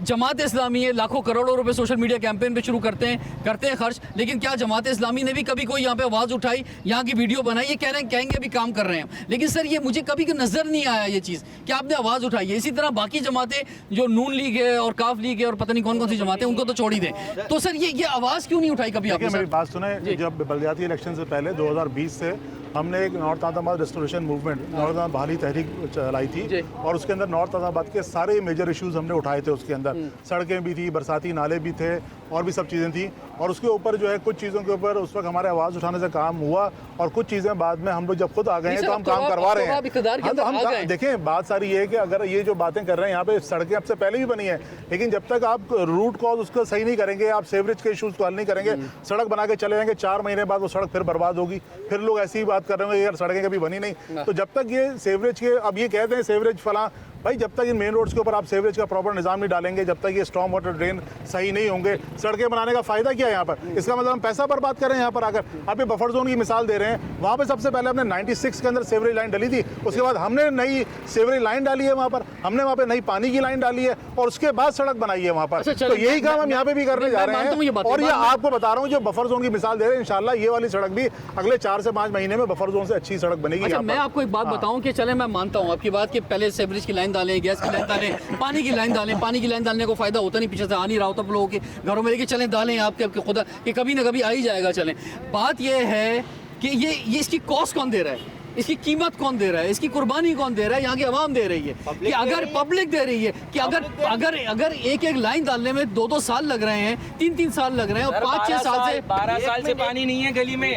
जमात इस्लामी है, लाखों करोड़ों रुपए सोशल मीडिया कैंपेन पे शुरू करते हैं खर्च, लेकिन क्या जमात इस्लामी ने भी कभी कोई यहाँ पे आवाज़ उठाई, यहाँ की वीडियो बनाई? ये कहेंगे अभी काम कर रहे हैं, लेकिन सर ये मुझे कभी नज़र नहीं आया ये चीज़ कि आपने आवाज़ उठाई है। इसी तरह बाकी जमातें जो नून लीग है और काफ लीग है और पता नहीं कौन कौन सी जमातें, उनको तो छोड़ ही दें। तो सर ये आवाज़ क्यों नहीं उठाई कभी देखिए, आपने? मेरी बात सुने, जब बलदियाती इलेक्शन से पहले 2020 से हमने एक नॉर्थ आज़ाबाद रेस्टोरेशन मूवमेंट, नॉर्थ आज़ाबाद बहाली तहरीक चलाई जी। थी, और उसके अंदर नॉर्थ आज़ाबाद के सारे मेजर इश्यूज़ हमने उठाए थे। उसके अंदर सड़कें भी थी, बरसाती नाले भी थे, और भी सब चीज़ें थी। और उसके ऊपर जो है, कुछ चीज़ों के ऊपर उस वक्त हमारे आवाज़ उठाने से काम हुआ, और कुछ चीज़ें बाद में हम लोग जब खुद आ गए हैं तो हम काम करवा रहे हैं। देखें, बात सारी ये है कि अगर ये जो बातें कर रहे हैं यहाँ पे, सड़कें अब से पहले भी बनी है, लेकिन जब तक आप रूट कॉज उसका सही नहीं करेंगे, आप सेवरेज के इशूज़ को हल नहीं करेंगे, सड़क बना के चले जाएंगे, 4 महीने बाद वो सड़क फिर बर्बाद होगी, फिर लोग ऐसी ही बात कर रहे होंगे यार सड़कें कभी बनी नहीं। तो जब तक ये सेवरेज के, अब ये कहते हैं सेवरेज फला, भाई जब तक इन मेन रोड्स के ऊपर आप सेवरेज का प्रॉपर निज़ाम नहीं डालेंगे, जब तक ये स्टॉर्म वाटर ड्रेन सही नहीं होंगे, सड़कें बनाने का फ़ायदा क्या है यहाँ पर? इसका मतलब हम पैसा बर्बाद कर रहे हैं यहाँ पर आकर। आप ये बफर जोन की मिसाल दे रहे हैं, वहाँ पे सबसे पहले हमने 96 के अंदर सेवरेज लाइन डाली थी, उसके बाद हमने नई सेवरेज लाइन डाली है वहाँ पर, हमने वहाँ पे नई पानी की लाइन डाली है, और उसके बाद सड़क बनाई है वहाँ पर। तो यही काम हम यहाँ पे भी करने जा रहे हैं। और ये आपको बता रहा हूँ, जो बफर जोन की मिसाल दे रहे हैं, इंशाल्लाह ये वाली सड़क भी अगले 4 से 5 महीने में बफर जोन से अच्छी सड़क बनेगी। अच्छा, मैं आपको एक बात बताऊं कि चले, मैं मानता हूं आपकी बात कि पहले सेवरेज की लाइन डालें, गैस की लाइन डालें, पानी की लाइन डालें। पानी की लाइन डालने को फ़ायदा होता नहीं, पीछे से आ नहीं रहा होता, आप लोगों के घरों में लेके चलें, डालें आपके खुदा कि कभी ना कभी आ ही जाएगा। चलें, बात ये है कि ये इसकी कॉस्ट कौन दे रहा है, इसकी कीमत कौन दे रहा है, इसकी कुर्बानी कौन दे रहा है? यहाँ की आवाम दे रही है कि अगर पब्लिक दे रही है कि अगर एक लाइन डालने में 2-2 साल लग रहे हैं, 3-3 साल लग रहे हैं और 5-6 साल से 12 साल से पानी नहीं है गली में।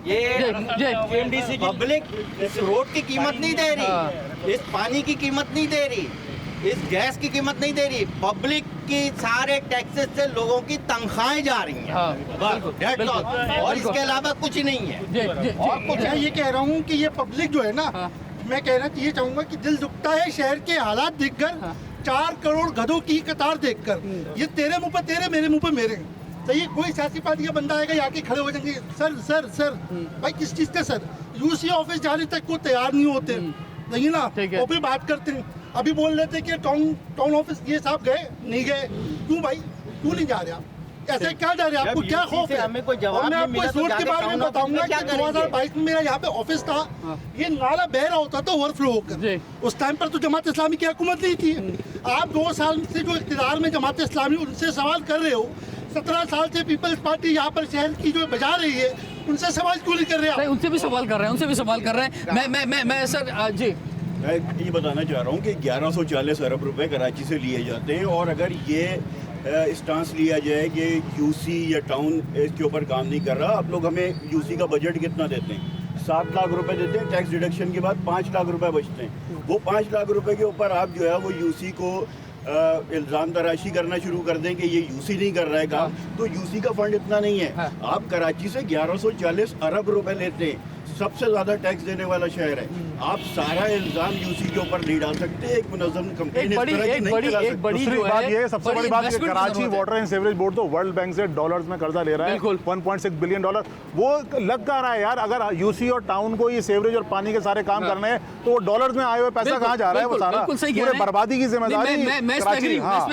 ये पब्लिक इस रोड की कीमत नहीं दे रही, इस पानी की कीमत नहीं दे रही, इस गैस की कीमत नहीं दे रही। पब्लिक की सारे टैक्सेस से लोगों की तनख्वाहें जा रही हैं, That's all। और इसके अलावा कुछ ही नहीं है। और कुछ मैं ये कह रहा हूँ कि ये पब्लिक जो है ना, मैं कहना ये चाहूँगा कि दिल दुखता है शहर के हालात देखकर, 4 करोड़ गधों की कतार देखकर। ये तेरे मुंह पे तेरे, मेरे मुंह पे मेरे। सही, कोई सियासी पार्टी का बंदा आएगा, यहाँ के खड़े हो जाएंगे, सर सर सर भाई किस चीज़ का सर? यूसी ऑफिस जाने तक को तैयार नहीं होते, नहीं ना, वो भी बात करते हैं। अभी बोल रहे थे कि टाउन ऑफिस ये साहब गए, नहीं गए, क्यों भाई, क्यों नहीं जा रहे आप? ऐसे क्या डर है आपको, क्या खौफ है? हमें कोई जवाब और मैं नहीं आपको मिला इस तो रोड के जाके बारे में टाउन ऑफिस में बताऊंगा क्या कि 2022 में मेरा यहाँ पे ऑफिस था, ये नाला बह रहा होता था ओवरफ्लो होकर। उस टाइम पर तो जमात इस्लामी की हुकूमत नहीं थी। आप 2 साल से जो इक़्तिदार में जमात इस्लामी, उनसे सवाल कर रहे हो। 17 साल से पीपल्स पार्टी यहाँ पर शहर की जो बजा रही है, उनसे सवाल क्यों नहीं कर रहे आप? उनसे भी सवाल कर रहे हैं, उनसे भी सवाल कर रहे हैं। मैं सर जी मैं ये बताना चाह रहा हूँ कि 1140 अरब रुपए कराची से लिए जाते हैं, और अगर ये स्टांस लिया जाए कि यूसी या टाउन इसके ऊपर काम नहीं कर रहा, आप लोग हमें यूसी का बजट कितना देते हैं? 7 लाख रुपए देते हैं, टैक्स डिडक्शन के बाद 5 लाख रुपए बचते हैं। वो 5 लाख रुपए के ऊपर आप जो है वो यूसी को इल्ज़ाम तराशी करना शुरू कर दें कि ये यूसी नहीं कर रहा है काम, तो यूसी का फंड इतना नहीं है। आप कराची से 1140 अरब रुपए लेते हैं, सबसे ज्यादा टैक्स देने वाला शहर है। आप सारा इल्जाम यूसी के ऊपर नहीं डाल सकते। एक मुनज़्ज़म कंपेन इस तरह की नहीं चला सकते। दूसरी बात ये, सबसे बड़ी बात, Karachi water and sewerage board तो वर्ल्ड बैंक से डॉलर्स में कर्जा ले रहा है, 1.6 बिलियन डॉलर। वो लग कहाँ रहा है यार? अगर यूसी और टाउन को ये सीवरेज और पानी के सारे काम करने हैं, तो वो डॉलर्स में आए हुए पैसा कहाँ जा रहा है? वो सारा पूरे बर्बादी की जिम्मेदारी मैं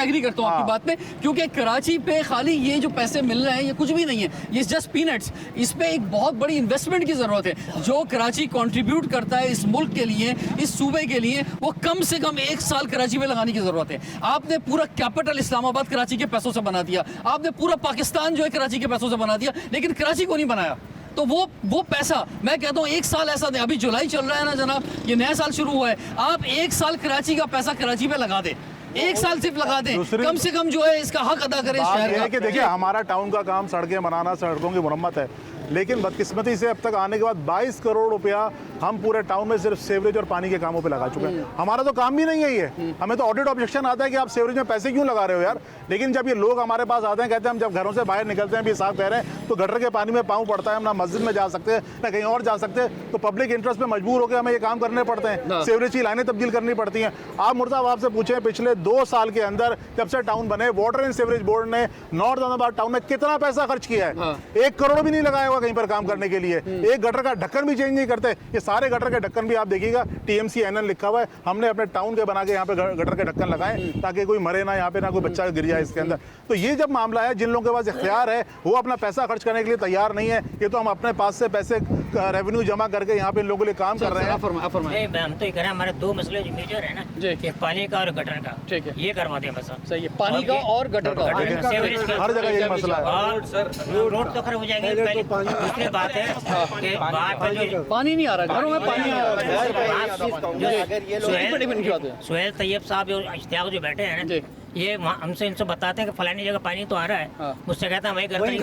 एग्री करता हूँ आपकी बात में, क्योंकि कराची पे खाली ये जो पैसे मिल रहे हैं ये कुछ भी नहीं है, ये जस्ट पीनट्स। इस पे एक बहुत बड़ी इन्वेस्टमेंट की जरूरत है। जो कराची कंट्रीब्यूट करता है इस मुल्क के लिए, इस सूबे के लिए, वो कम से कम 1 साल कराची में लगाने की जरूरत है। आपने पूरा कैपिटल इस्लामाबाद कराची के पैसों से बना दिया, आपने पूरा पाकिस्तान जो है कराची के पैसों से बना दिया, लेकिन कराची को नहीं बनाया। तो वो पैसा, मैं कहता हूँ 1 साल ऐसा दें, अभी जुलाई चल रहा है ना जनाब, ये नया साल शुरू हुआ है, आप 1 साल कराची का पैसा कराची पे लगा दें, 1 साल सिर्फ लगा दें, कम से कम जो है इसका हक अदा करें शहर का। कि देखिए, हमारा टाउन का काम सड़कें बनाना, सड़कों की मुरम्मत है, लेकिन बदकिस्मती से अब तक आने के बाद 22 करोड़ रुपया हम पूरे टाउन में सिर्फ सेवरेज और पानी के कामों पे लगा चुके हैं। हमारा तो काम भी नहीं है ये। हमें तो ऑडिट ऑब्जेक्शन आता है कि आप सेवरेज में पैसे क्यों लगा रहे हो यार। लेकिन जब ये लोग हमारे पास आते हैं, कहते हैं हम जब घरों से बाहर निकलते हैं, भी साहब कह रहे हैं, तो गटर के पानी में पाँव पड़ता है, हम ना मस्जिद में जा सकते हैं ना कहीं और जा सकते हैं, तो पब्लिक इंटरेस्ट में मजबूर होकर हमें ये काम करने पड़ते हैं, सेवरेज की लाइनें तब्दील करनी पड़ती हैं। आप मुर्ताब आपसे पूछें, पिछले 2 साल के अंदर जब से टाउन बने, वाटर एंड सीवरेज बोर्ड ने नॉर्थ अहमदाबाद टाउन में कितना पैसा खर्च किया है? 1 करोड़ भी नहीं लगाया हुआ कहीं पर काम करने के लिए। एक गटर का ढक्कन भी चेंज नहीं करते। ये सारे गटर के ढक्कन भी आप देखिएगा टीएमसी एनएन लिखा हुआ है, हमने अपने टाउन के बना के यहाँ पे गटर के ढक्कन लगाए ताकि कोई मरे ना, यहाँ पे ना कोई बच्चा गिर जाए इसके अंदर। तो ये जब मामला है, जिन लोगों के पास इख्तियार है वो अपना पैसा खर्च करने के लिए तैयार नहीं है। ये तो हम अपने पास से पैसे रेवेन्यू जमा करके यहाँ पे लोगों के लिए काम कर रहे हैं। हम तो ये कह रहे हैं, हमारे 2 मसले जो मेजर है ना, एक पानी का और गटर का, ठीक है, ये करवा दें बस। सही है, पानी का और गटर का, हर जगह यही मसला है। और रोड तो खराब हो जाएंगे, पहले दूसरी बात है कि बाहर पर जो पानी नहीं आ रहा, घरों में पानी नहीं आ रहा। सुहेल तैयब साहब और इश्तियाक जो बैठे हैं ना, ये हमसे इनसे बताते हैं कि फलानी जगह पानी तो आ रहा है, मुझसे कहते हैं वही करते हैं,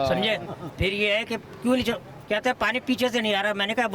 समझे। फिर ये है कि क्यों नहीं कहते हैं पानी पीछे से नहीं आ रहा। मैंने कहा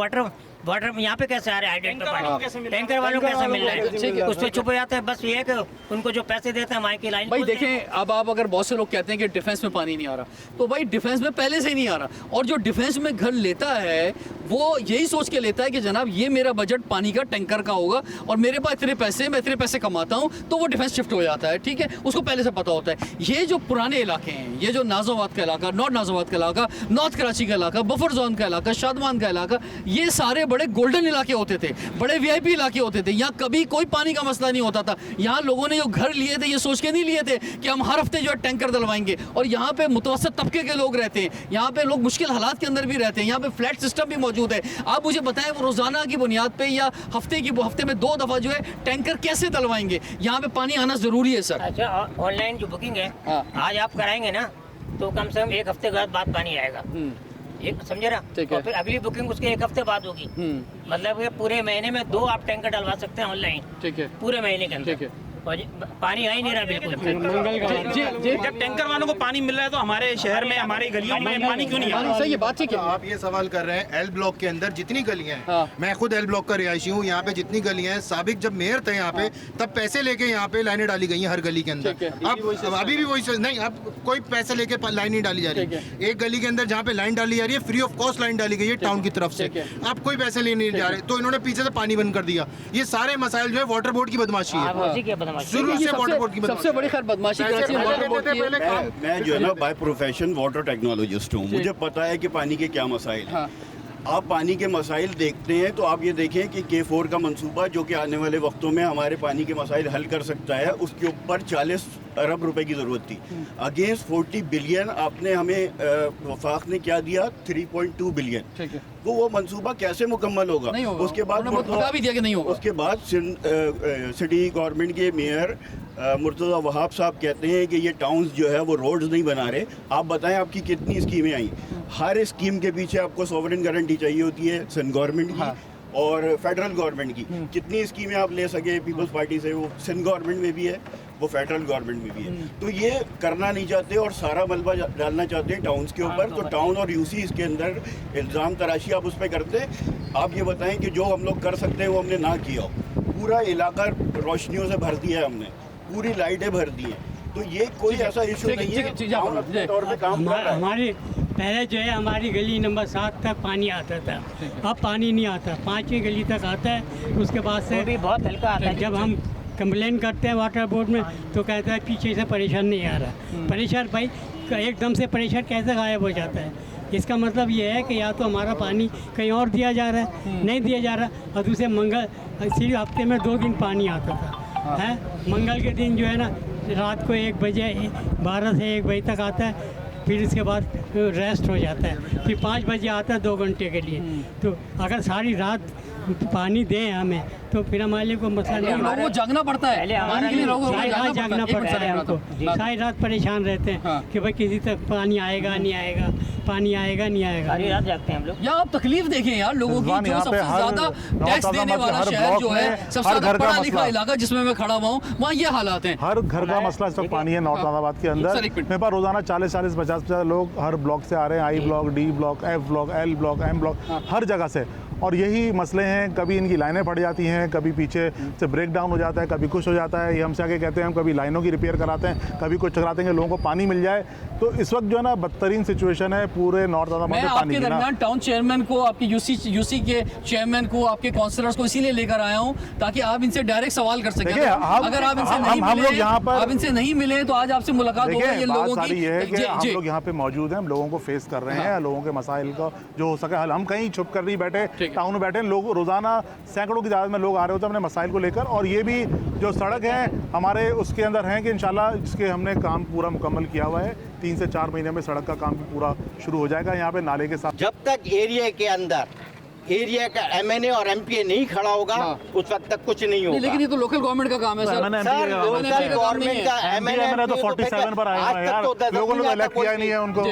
वाटर यहाँ पे कैसे आ रहा है, हाइड्रेंट पे पानी टैंकर वालों को कैसे मिल रहा है, उससे छुप जाते हैं। बस ये है कि उनको जो पैसे देते हैं वहाँ की लाइन। भाई देखें, अब आप अगर बहुत से लोग कहते हैं कि डिफेंस में पानी नहीं आ रहा, तो भाई डिफेंस में पहले से ही नहीं आ रहा, और जो डिफेंस में घर लेता है वो यही सोच के लेता है कि जनाब ये मेरा बजट पानी का टैंकर का होगा और मेरे पास इतने पैसे, मैं इतने पैसे कमाता हूँ, तो वो डिफेंस शिफ्ट हो जाता है, ठीक है, उसको पहले से पता होता है। ये जो पुराने इलाके हैं, ये जो नाज़ोवाद का इलाका, नॉर्थ नाज़ोवाद का इलाका, नॉर्थ कराची का इलाका, बफर जोन का इलाका, शादमान का इलाका, ये सारे बड़े गोल्डन इलाके होते थे, बड़े वीआईपी इलाके होते थे, यहाँ कभी कोई पानी का मसला नहीं होता था। यहाँ लोगों ने जो घर लिए थे ये सोच के नहीं लिए थे कि हम हर हफ्ते जो है टैंकर डलवाएंगे। और यहाँ पे मुतवसत तबके के लोग रहते हैं, यहाँ पे लोग मुश्किल हालात के अंदर भी रहते हैं, यहाँ पे फ्लैट सिस्टम भी मौजूद है। आप मुझे बताएं वो रोज़ाना की बुनियाद पे या हफ्ते में 2 दफ़ा जो है टैंकर कैसे डलवाएंगे? यहाँ पे पानी आना ज़रूरी है सर। अच्छा, ऑनलाइन जो बुकिंग है आज आप कराएंगे ना तो कम से कम 1 हफ्ते के बाद पानी आएगा, एक समझे ना। और फिर अगली बुकिंग उसके 1 हफ्ते बाद होगी। मतलब पूरे महीने में 2 आप टैंकर डलवा सकते हैं ऑनलाइन। ठीक है, पूरे महीने के अंदर। और पानी आ ही नहीं रहा बिल्कुल। जब टैंकर वालों को पानी मिल रहा है तो हमारे शहर में, हमारी गलियों में पानी क्यों नहीं आ रहा? सही है बात, ठीक है। आप ये सवाल कर रहे हैं एल ब्लॉक के अंदर जितनी गलियां हैं, मैं खुद एल ब्लॉक का रिहायशी हूँ, यहाँ पे जितनी गलियां हैं, साबिक जब मेयर थे यहाँ पे तब पैसे लेके यहाँ पे लाइनें डाली गई हैं हर गली के अंदर। अब अभी भी वही नहीं, अब कोई पैसे लेके लाइन नहीं डाली जा रही है। एक गली के अंदर जहाँ पे लाइन डाली जा रही है, फ्री ऑफ कॉस्ट लाइन डाली गई है टाउन की तरफ से, अब कोई पैसे लेने नहीं जा रहे, तो इन्होंने पीछे से पानी बंद कर दिया। ये सारे मसाइल जो है वाटर बोर्ड की बदमाशी है, शुरू से सबसे बड़ी खैर बदमाशी कराची में वाटर बोर्ड की है। मैं जो है ना बाय प्रोफेशन वाटर टेक्नोलॉजिस्ट हूँ, मुझे पता है कि पानी के क्या मसाइल हैं। आप पानी के मसाइल देखते हैं तो आप ये देखें कि K4 का मंसूबा जो कि आने वाले वक्तों में हमारे पानी के मसाइल हल कर सकता है, उसके ऊपर 40 अरब रुपए की ज़रूरत थी। अगेंस्ट 40 बिलियन आपने हमें वफाक ने क्या दिया, 3.2 बिलियन। तो वो मंसूबा कैसे मुकम्मल होगा? उसके बाद बता भी दिया कि नहीं होगा। उसके बाद सिटी गवर्नमेंट के मेयर मुर्तज़ा वहाब साहब कहते हैं कि ये टाउन्स जो है वो रोड्स नहीं बना रहे। आप बताएं आपकी कितनी स्कीमें आई? हर स्कीम के पीछे आपको सॉवरेन गारंटी चाहिए होती है सिंध गवर्नमेंट की और फेडरल गवर्नमेंट की। कितनी स्कीमें आप ले सके पीपल्स पार्टी से, वो सिंध गवर्नमेंट में भी है, वो फेडरल गवर्नमेंट में भी है। तो ये करना नहीं चाहते और सारा मलबा डालना चाहते हैं टाउन्स के ऊपर। तो टाउन और यूसी इसके अंदर इल्ज़ाम तराशी आप उस पर करते। आप ये बताएं कि जो हम लोग कर सकते हैं वो हमने ना किया। पूरा इलाका रोशनियों से भर दिया है हमने, पूरी लाइटें भर दी हैं। तो ये कोई ऐसा इशू नहीं है, तौर पे काम कर रहा है। हमारे पहले जो है हमारी गली नंबर 7 तक पानी आता था, अब पानी नहीं आता, 5वीं गली तक आता है। उसके बाद से भी बहुत हल्का आता है। जब हम कंप्लेन करते हैं वाटर बोर्ड में तो कहता है पीछे से प्रेशर नहीं आ रहा। प्रेशर भाई एकदम से प्रेशर कैसे गायब हो जाता है? इसका मतलब ये है कि या तो हमारा पानी कहीं और दिया जा रहा है, नहीं दिया जा रहा। और दूसरे सिर्फ हफ्ते में 2 दिन पानी आता था है। मंगल के दिन जो है ना रात को 1 बजे 12 से 1 बजे तक आता है, फिर इसके बाद रेस्ट हो जाता है, फिर 5 बजे आता है 2 घंटे के लिए। तो अगर सारी रात पानी दें हमें तो फिर हमारे लिए कोई मसला नहीं। लोगों को जागना पड़ता है, सारी रात जागना पड़ता है हमको, सारी रात परेशान रहते हैं कि भाई किसी तक पानी आएगा नहीं आएगा, पानी आएगा नहीं आएगा, सारी रात जागते हैं हम लोग। यहाँ आप तकलीफ देखें यार लोगों की, जो सबसे ज्यादा टैक्स देने वाला शहर जो है, सबसे ज्यादा पढ़ा लिखा इलाका जिसमें मैं खड़ा हुआ हूँ, वहाँ ये हालात हैं। हर घर का मसला इस वक्त पानी है नॉर्थ नाजाबाद के अंदर। मेरे पास रोजाना 40-40, 50-50 लोग हर ब्लॉक से आ रहे हैं, I block, D block, F block, L block, M block, हर जगह से। और यही मसले हैं, कभी इनकी लाइनें पड़ जाती हैं, कभी पीछे से ब्रेक डाउन हो जाता है, कभी कुछ हो जाता है। ये हमसे आके कहते हैं हम कभी लाइनों की रिपेयर कराते हैं, कभी कुछ कराते हैं कि लोगों को पानी मिल जाए। तो इस वक्त जो है ना बदतरीन सिचुएशन है पूरे नॉर्थ नाजाबाद में पानी की। दरमियान टाउन चेयरमैन को, आपके यूसी के चेयरमैन को, आपके काउंसलर्स को इसीलिए लेकर आया हूँ ताकि आप इनसे डायरेक्ट सवाल कर सकें। अगर आप इनसे नहीं मिले, आप इनसे नहीं मिले तो आज आपसे मुलाकात होगी। ये लोगों की ये है कि हम लोग यहाँ पे मौजूद हैं, हम लोगों को फेस कर रहे हैं, लोगों के मसाइल का जो हो सके हल। हम कहीं छुप कर नहीं बैठे, टाउन में बैठे, लोग रोजाना सैकड़ों की तादाद में लोग आ रहे होते हैं अपने मसाइल को लेकर। और ये भी जो सड़क है हमारे उसके अंदर हैं कि इंशाल्लाह जिसके हमने काम पूरा मुकम्मल किया हुआ है, 3 से 4 महीने में सड़क का काम भी पूरा शुरू हो जाएगा। यहाँ पे नाले के साथ जब तक एरिया के अंदर एरिया का MNA और MPA नहीं खड़ा होगा उस वक्त तक कुछ नहीं होगा। लेकिन ये तो लोकल गवर्नमेंट का काम है सर। लोकल गवर्नमेंट का MNA तो 47 पर आया है यार, लोगों ने तो इलेक्ट किया नहीं है उनको।